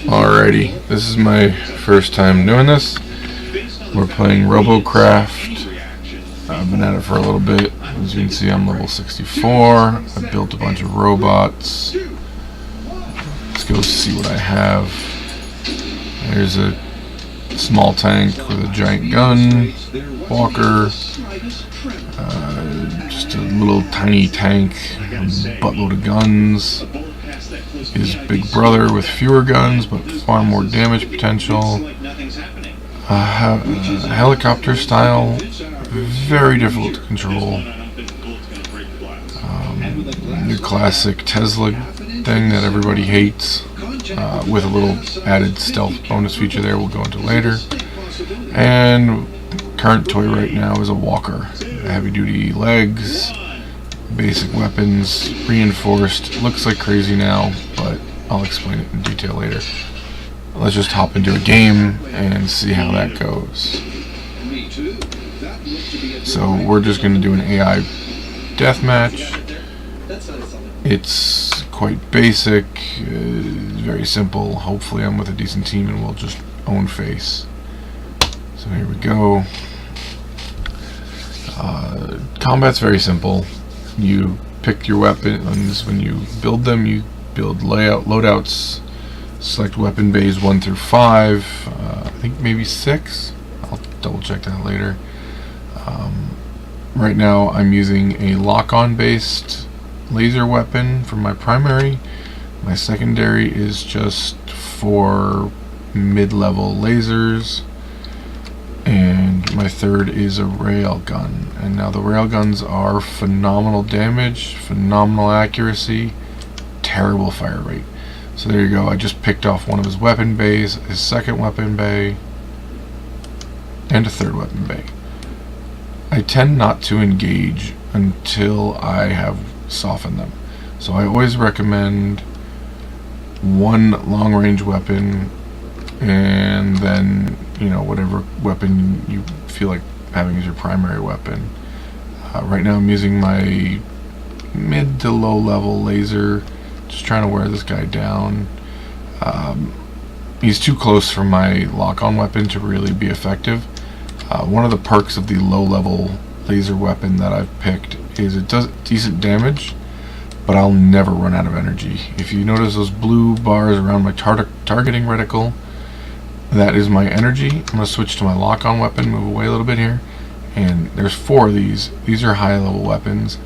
Alrighty, this is my first time doing this. We're playing ROBOCRAFT. I've been at it for a little bit. As you can see, I'm level 64. I built a bunch of robots. Let's go see what I have. There's a small tank with a giant gun, Walker, just a little tiny tank, a buttload of guns, his big brother with fewer guns but far more damage potential, helicopter style, very difficult to control, your classic Tesla thing that everybody hates, with a little added stealth bonus feature there we'll go into later. And current toy right now is a Walker. Heavy duty legs, basic weapons, reinforced. Looks like crazy now, but I'll explain it in detail later. Let's just hop into a game and see how that goes. So we're just going to do an AI deathmatch. It's quite basic, very simple. Hopefully I'm with a decent team and we'll just own face. So here we go. Combat's very simple. You pick your weapons. When you build them, you build loadouts, select weapon bays 1 through 5, I think maybe 6. I'll double check that later. Right now I'm using a lock-on based laser weapon for my primary. My secondary is just for mid-level lasers, and my third is a rail gun. And now the rail guns are phenomenal damage, phenomenal accuracy, terrible fire rate. So there you go, I just picked off one of his weapon bays, his second weapon bay, and a third weapon bay. I tend not to engage until I have softened them. So I always recommend one long-range weapon, and then, you know, whatever weapon you feel like having as your primary weapon. Right now I'm using my mid to low level laser, just trying to wear this guy down. He's too close for my lock-on weapon to really be effective. One of the perks of the low-level laser weapon that I've picked is it does decent damage, but I'll never run out of energy. If you notice those blue bars around my targeting reticle, that is my energy. I'm going to switch to my lock-on weapon, move away a little bit here, and there's 4 of these. These are high-level weapons.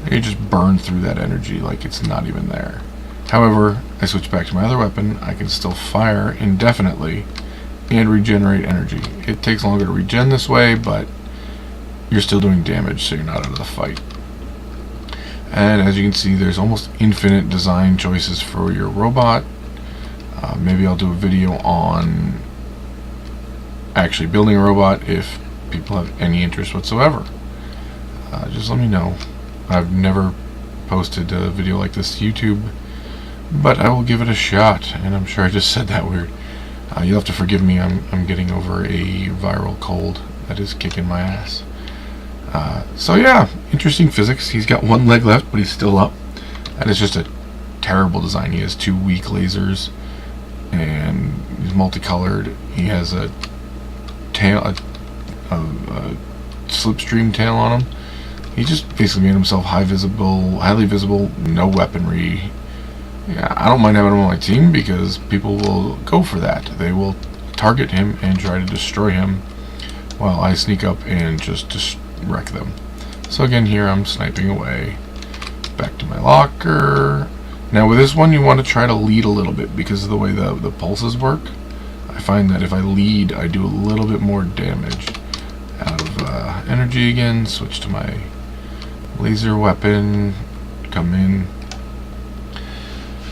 They just burn through that energy like it's not even there. However, I switch back to my other weapon, I can still fire indefinitely and regenerate energy. It takes longer to regen this way, but you're still doing damage, so you're not out of the fight. And as you can see, there's almost infinite design choices for your robot. Maybe I'll do a video on actually building a robot if people have any interest whatsoever. Just let me know. I've never posted a video like this to YouTube, but I will give it a shot. And I'm sure I just said that weird. You'll have to forgive me, I'm getting over a viral cold that is kicking my ass. So yeah, interesting physics. He's got 1 leg left, but he's still up. That is just a terrible design. He has 2 weak lasers, and he's multicolored. He has a tail, a slipstream tail on him. He just basically made himself highly visible, no weaponry. Yeah, I don't mind having him on my team because people will go for that. They will target him and try to destroy him while I sneak up and just wreck them. So again, here I'm sniping away. Back to my locker. Now with this one, you want to try to lead a little bit because of the way the pulses work. I find that if I lead, I do a little bit more damage. Out of energy again, switch to my laser weapon, come in.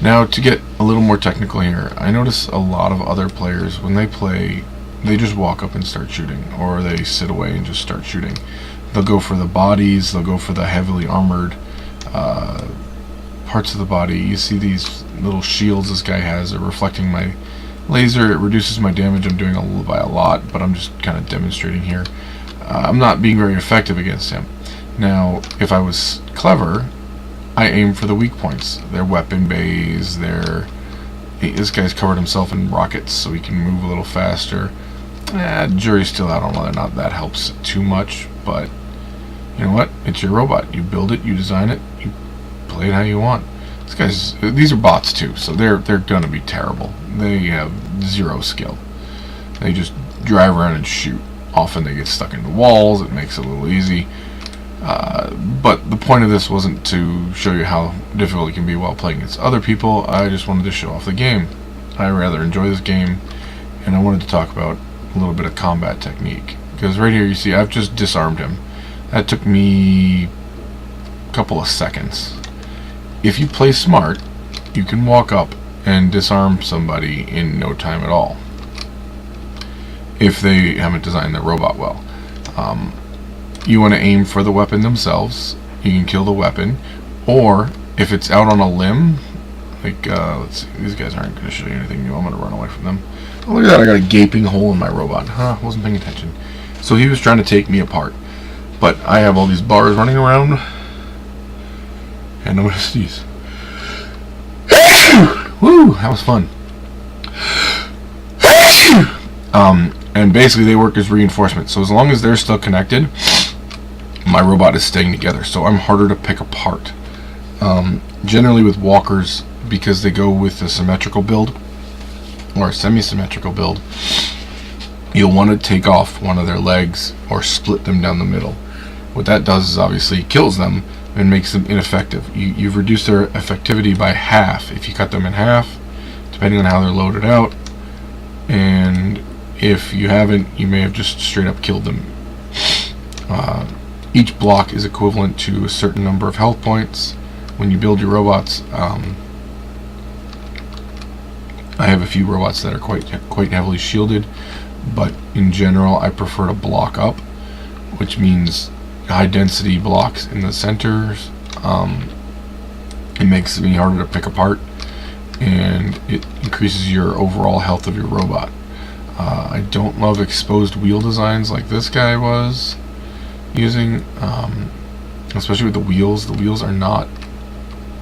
Now to get a little more technical here, I notice a lot of other players, when they play, they just walk up and start shooting, or they sit away and just start shooting. They'll go for the bodies, they'll go for the heavily armored parts of the body. You see these little shields this guy has are reflecting my laser. It reduces my damage. I'm doing by a lot, but I'm just kind of demonstrating here. I'm not being very effective against him. Now, if I was clever, I aim for the weak points. Their weapon bays, this guy's covered himself in rockets so he can move a little faster. Jury's still out on whether or not that helps too much, but you know what? It's your robot. You build it, you design it, you play it how you want. These are bots too, so they're gonna be terrible. They have zero skill. They just drive around and shoot. Often they get stuck into walls. It makes it a little easy. But the point of this wasn't to show you how difficult it can be while playing against other people. I just wanted to show off the game. I rather enjoy this game, and I wanted to talk about a little bit of combat technique. Because right here you see I've just disarmed him. That took me a couple of seconds. If you play smart, you can walk up and disarm somebody in no time at all, if they haven't designed their robot well. You want to aim for the weapon themselves. You can kill the weapon, or if it's out on a limb, like let's see, these guys aren't going to show you anything new. I'm going to run away from them. Oh, look at that! I got a gaping hole in my robot. Wasn't paying attention. So he was trying to take me apart, but I have all these bars running around, and I'm going to sneeze. Woo! That was fun. And basically they work as reinforcement. So as long as they're still connected, my robot is staying together. So I'm harder to pick apart. Generally with walkers, because they go with a symmetrical build or a semi-symmetrical build, you'll want to take off one of their legs or split them down the middle. What that does is obviously kills them and makes them ineffective. You've reduced their effectivity by half if you cut them in half, depending on how they're loaded out. And if you haven't, you may have just straight up killed them. Each block is equivalent to a certain number of health points. When you build your robots, I have a few robots that are quite heavily shielded, but in general I prefer to block up, which means high density blocks in the centers. It makes me harder to pick apart, and it increases your overall health of your robot. I don't love exposed wheel designs like this guy was using, especially with the wheels. The wheels are not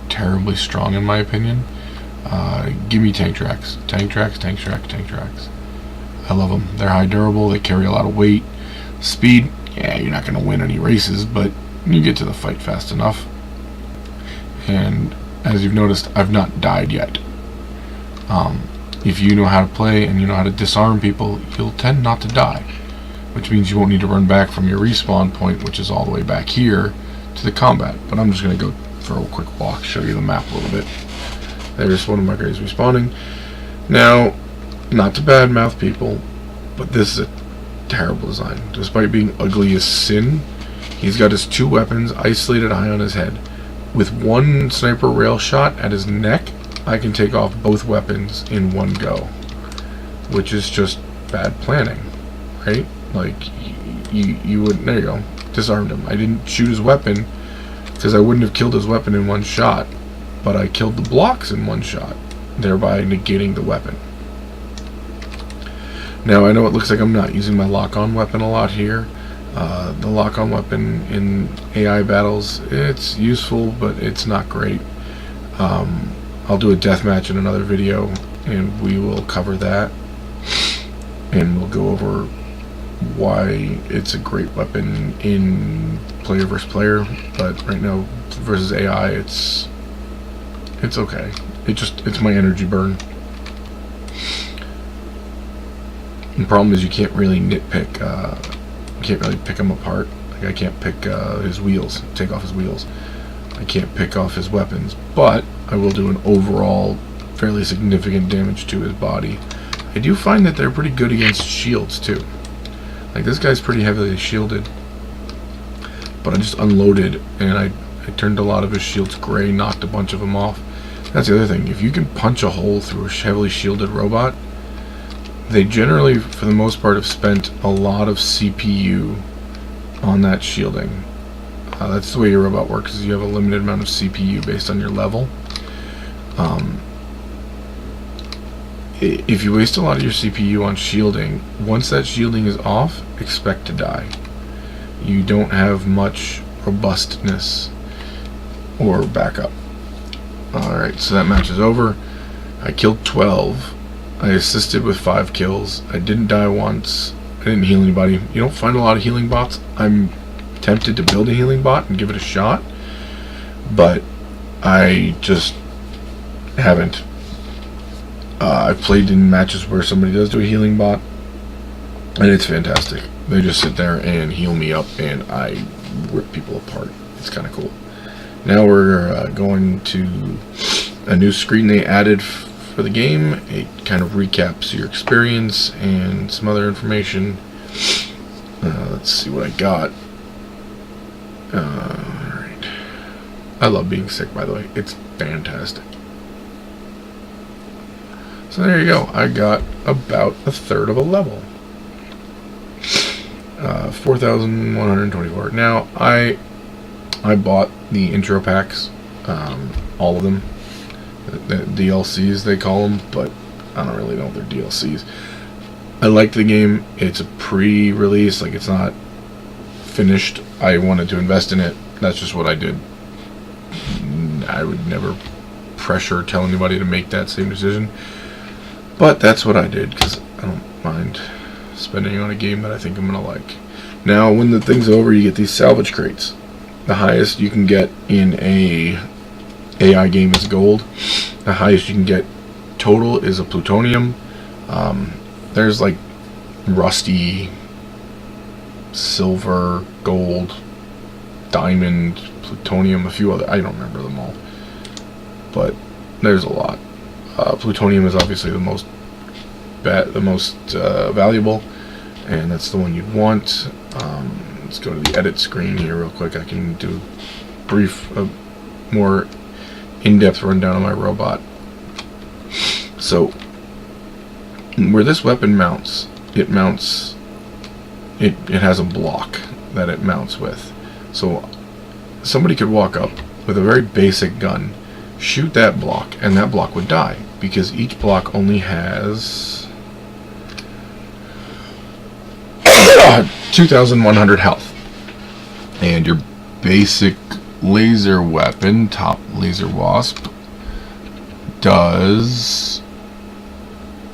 terribly strong in my opinion. Give me tank tracks. Tank tracks. I love them. They're high durable, they carry a lot of weight. Speed, yeah, you're not going to win any races, but you get to the fight fast enough. And as you've noticed, I've not died yet. If you know how to play and you know how to disarm people, you'll tend not to die, which means you won't need to run back from your respawn point, which is all the way back here, to the combat. But I'm just going to go for a quick walk, show you the map a little bit. There's one of my guys respawning. Now, not to badmouth people, but this is a terrible design. Despite being ugly as sin, he's got his two weapons isolated high on his head. With one sniper rail shot at his neck, I can take off both weapons in one go, which is just bad planning, right? Like, you would, there you go, disarmed him. I didn't shoot his weapon because I wouldn't have killed his weapon in one shot, but I killed the blocks in one shot, thereby negating the weapon. Now I know it looks like I'm not using my lock-on weapon a lot here. The lock-on weapon in AI battles, it's useful, but it's not great. I'll do a deathmatch in another video, and we will cover that, and we'll go over why it's a great weapon in player versus player. But right now, versus AI, it's okay. It's my energy burn. The problem is you can't really nitpick. You can't really pick them apart. Like I can't pick his wheels, take off his wheels. I can't pick off his weapons, but I will do an overall fairly significant damage to his body. I do find that they're pretty good against shields too. Like this guy's pretty heavily shielded, but I just unloaded and I turned a lot of his shields gray, knocked a bunch of them off. That's the other thing. If you can punch a hole through a heavily shielded robot, they generally, for the most part, have spent a lot of CPU on that shielding. That's the way your robot works, is you have a limited amount of CPU based on your level. If you waste a lot of your CPU on shielding, once that shielding is off, expect to die. You don't have much robustness. or back up. Alright, so that match is over. I killed 12. I assisted with 5 kills. I didn't die once. I didn't heal anybody. You don't find a lot of healing bots. I'm tempted to build a healing bot and give it a shot, but I just haven't. I've played in matches where somebody does do a healing bot, and it's fantastic. They just sit there and heal me up, and I rip people apart. It's kind of cool. Now we're going to a new screen they added for the game. It kind of recaps your experience and some other information. Let's see what I got. Alright. I love being sick, by the way. It's fantastic. So there you go. I got about a third of a level. 4,124. Now, I bought the intro packs, all of them, the DLCs they call them, but I don't really know if they're DLCs. I like the game. It's a pre-release, like it's not finished. I wanted to invest in it. That's just what I did. I would never pressure tell anybody to make that same decision, but that's what I did because I don't mind spending on a game that I think I'm gonna like. Now, when the thing's over, you get these salvage crates. The highest you can get in a AI game is gold. The highest you can get total is a plutonium. There's like rusty, silver, gold, diamond, plutonium, a few other. I don't remember them all, but there's a lot. Plutonium is obviously the most valuable, and that's the one you'd want. Let's go to the edit screen here real quick. I can do a more in-depth rundown of my robot. So where this weapon mounts, it has a block that it mounts with. So somebody could walk up with a very basic gun, shoot that block, and that block would die, because each block only has 2,100 health. And your basic laser weapon, top laser wasp, does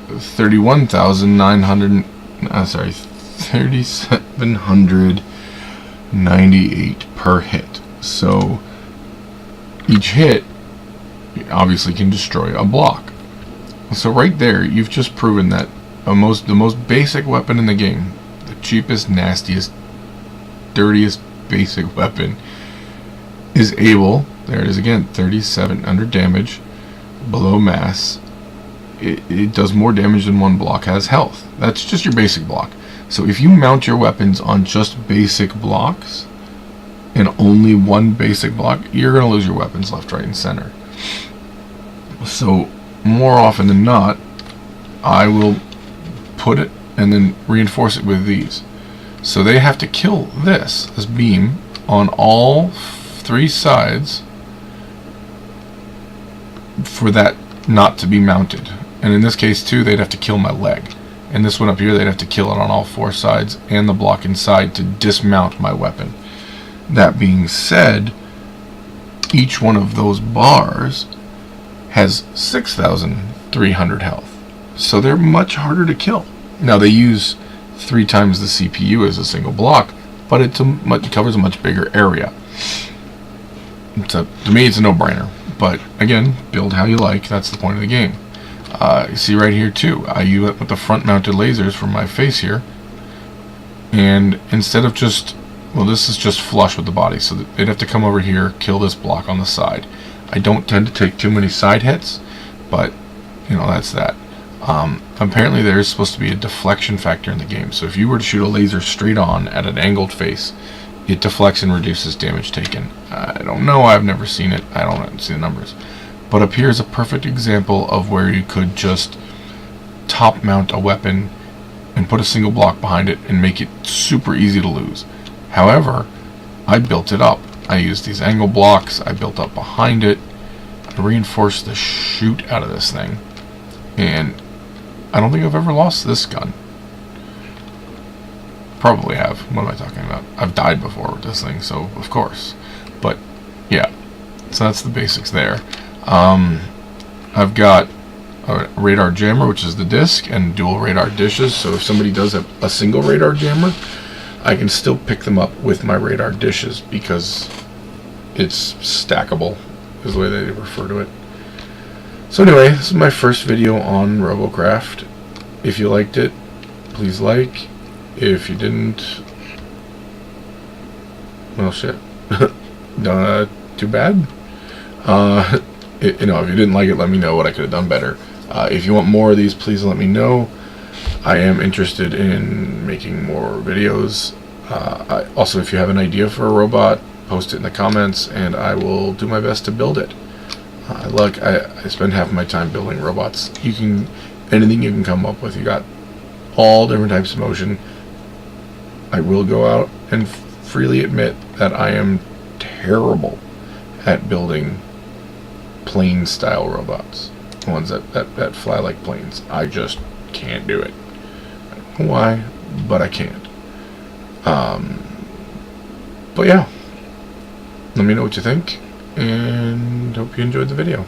3,798 per hit. So each hit obviously can destroy a block. So right there, you've just proven that the most basic weapon in the game, the cheapest, nastiest, dirtiest basic weapon, is able, there it is again, 3,700 damage below mass. It does more damage than one block has health. That's just your basic block. So if you mount your weapons on just basic blocks and only one basic block, you're going to lose your weapons left, right, and center. So more often than not, I will put it and then reinforce it with these. So they have to kill this beam on all 3 sides for that not to be mounted. And in this case too, they'd have to kill my leg. And this one up here, they'd have to kill it on all 4 sides and the block inside to dismount my weapon. That being said, each one of those bars has 6,300 health. So they're much harder to kill. Now they use 3 times the CPU as a single block, but it covers a much bigger area. To me, it's a no-brainer. But again, build how you like. That's the point of the game. You see right here too, I use it with the front-mounted lasers from my face here, and instead of just, well, this is just flush with the body, so they'd have to come over here, kill this block on the side. I don't tend to take too many side hits, but you know, that's that. Apparently there is supposed to be a deflection factor in the game, so if you were to shoot a laser straight on at an angled face, it deflects and reduces damage taken. I don't know, I've never seen it, I don't see the numbers. But up here is a perfect example of where you could just top mount a weapon and put a single block behind it and make it super easy to lose. However, I built it up. I used these angle blocks, I built up behind it, I reinforced the shoot out of this thing, and I don't think I've ever lost this gun. Probably have. What am I talking about? I've died before with this thing, so of course. But yeah, So that's the basics there. I've got a radar jammer, which is the disc, and dual radar dishes. So if somebody does a single radar jammer, I can still pick them up with my radar dishes because it's stackable, is the way they refer to it. So anyway, this is my first video on ROBOCRAFT. If you liked it, please like. If you didn't, well, shit. Too bad. If you didn't like it, let me know what I could have done better. If you want more of these, please let me know. I am interested in making more videos. Also, if you have an idea for a robot, post it in the comments, and I will do my best to build it. I spend half of my time building robots. Anything you can come up with. You got all different types of motion. I will go out and freely admit that I am terrible at building plane style robots, ones that fly like planes. I just can't do it. I don't know why, but I can't. But yeah, let me know what you think, and hope you enjoyed the video.